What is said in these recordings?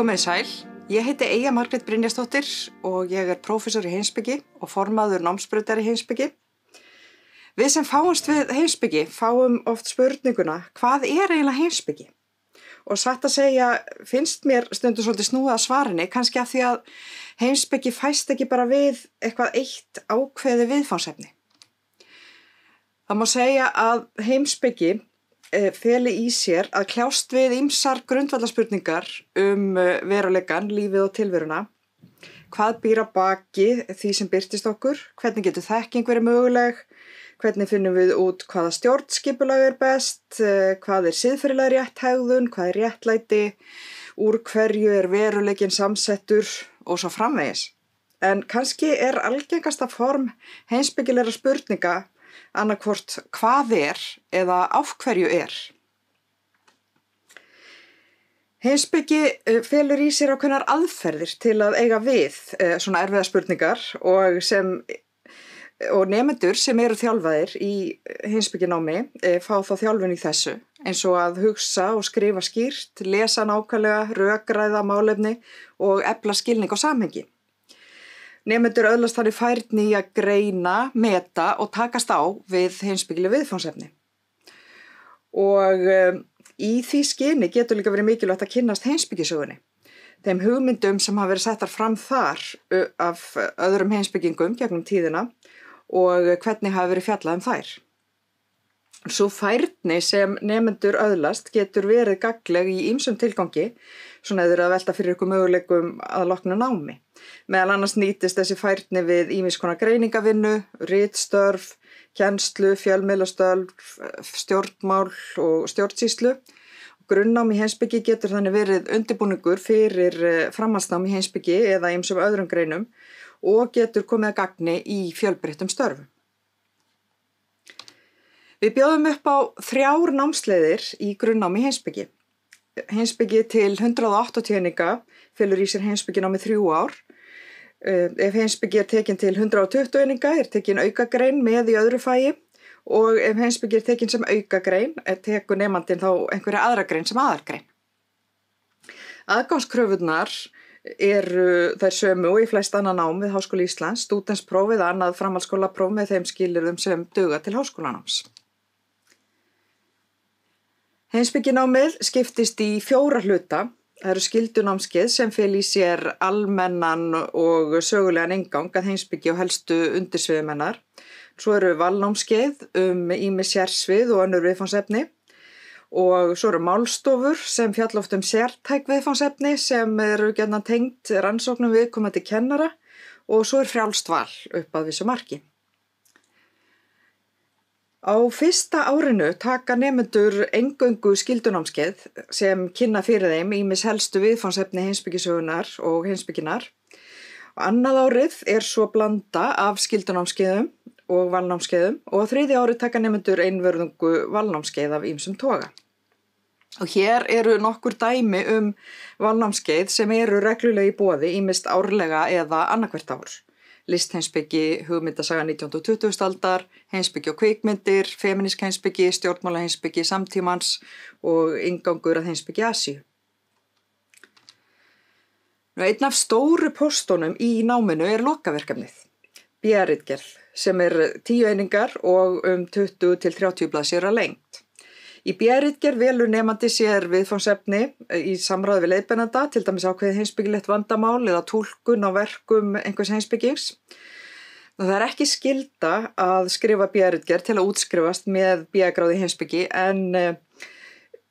Komið sæl, ég heiti Eyja Margrét Brynjarsdóttir og ég prófessor í heimspeki og formaður námsbrautar í heimspeki. Við sem fáumst við heimspeki fáum oft spurninguna, hvað eiginlega heimspeki? Og satt að segja, finnst mér stundum svolítið snúið að svarinni, kannski af því að heimspeki fæst ekki bara við eitthvað eitt ákveðið viðfangsefni. Það má segja að heimspeki feli í sér að kljást við ýmsar grundvallarspurningar veruleikann, lífið og tilveruna. Hvað býr að baki því sem birtist okkur? Hvernig getur þekking verið möguleg? Hvernig finnum við út hvaða stjórnskipulag best? Hvað siðferðileg rétt hegðun? Hvað réttlæti? Úr hverju veruleikinn samsettur? Og svo framvegis. En kannski algengasta form heimspekilegra spurninga annarkvort hvað eða af hverju Heimspeki felur í sér ákveðnar aðferðir til að eiga við svona erfiðar spurningar og nemendur sem eru þjálfaðir í heimspekinámi fá þá þjálfun í þessu, eins og að hugsa og skrifa skýrt, lesa nákvæmlega, rökræða málefni og efla skilning og samhengi. Nemendur öðlast þannig færni í að greina, meta og takast á við heimspekileg viðfangsefni. Og í því skyni getur líka verið mikilvægt að kynnast heimspekisögunni. Þeim hugmyndum sem hafa verið settar fram þar af öðrum heimspekingum gegnum tíðina og hvernig hafa verið fjallað þær. Sú færni sem nemendur öðlast getur verið gagnleg í ýmsum tilgangi, svona eða að velta fyrir ykkur möguleikum að loknu námi. Meðal annars nýtist þessi færni við ýmis konar greiningavinnu, ritstörf, kennslu, fjölmiðlastörf, stjórnmál og stjórnsýslu. Grunnnám í heimspeki getur þannig verið undirbúningur fyrir framhaldsnám í heimspeki eða ýmsum öðrum greinum og getur komið að gagni í fjölbreyttum störfum. Við bjóðum upp á 3 námsleiðir í grunnnámi í heimspeki. Heimspeki til 180 eininga felur í sér heimspekinámi 3 ár. Ef heimspeki tekin til 120 eininga tekin aukagrein með í öðru fagi og ef heimspeki tekin sem aukagrein tekur nemandinn þá einhverja aðra grein sem aðalgrein. Aðgangskröfurnar eru þær sömu og í flest annað nám við Háskóla Íslands, stúdentspróf eða annað framhaldsskólapróf með þeim skilyrðum sem duga til háskólanáms. Heimspekinámið skiptist í 4 hluta. Það eru skyldunámskeið sem fel í sér almennan og sögulegan inngang að heimspeki og helstu undirsviðum hennar. Svo eru valnámskeið ýmis sérsvið og önnur viðfangsefni. Og svo eru málstofur sem fjalla oft sértæk viðfangsefni sem eru gjarnan tengd rannsóknum viðkomandi kennara og svo frjálst val upp að vissu marki. Á fyrsta árinu taka nemendur eingöngu skyldunámskeið sem kynna fyrir þeim ýmis helstu viðfangsefni heimspekisögunnar og heimspekinnar. Annað árið svo blanda af skyldunámskeiðum og valnámskeiðum og þriðja árið taka nemendur einvörðungu valnámskeið af ýmsum toga. Og hér eru nokkur dæmi valnámskeið sem eru reglulega í boði ýmist árlega eða annarkvert ár. Listheimspeki, hugmyndasaga 19. og 20. aldar, heimspeki og kvikmyndir, femínísk heimspeki, stjórnmálaheimspeki samtímans og inngangur að heimspeki Asíu. Einn af stóru póstunum í náminu lokaverkefnið, BA-ritgerð, sem 10 einingar og 20 til 30 blaðsíður að lengd. Í BA-ritgerð velur nemandi sér viðfangsefni í samráði við leiðbeinanda, til dæmis ákveðið heimspekilegt vandamál eða túlkun á verkum einhvers heimspekings. Það ekki skylda að skrifa BA-ritgerð til að útskrifast með BA-gráðu í heimspeki, en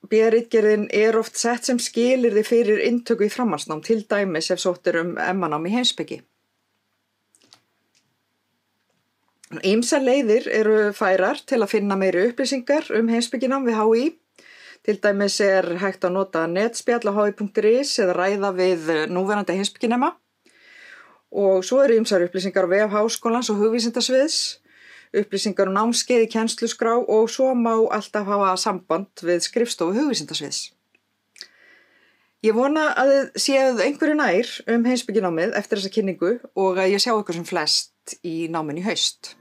BA-ritgerðin oft sett sem skilyrði fyrir inntöku í framhaldsnám, til dæmis ef sótt MA-nám í heimspeki. Ýmsar leiðir eru færar til að finna meiri upplýsingar heimspekinám við HÍ. Til dæmis hægt að nota netspjall á hi.is eða ræða við núverandi heimspekinema. Og svo eru ýmsar upplýsingar á vef háskólans og hugvísindasviðs, upplýsingar námskeið í kennsluskrá og svo má alltaf hafa samband við skrifstofu hugvísindasviðs. Ég vona að þið séuð einhverju nær heimspekinámið eftir þessa kynningu og að ég sjá ykkur sem flest í náminu í haust.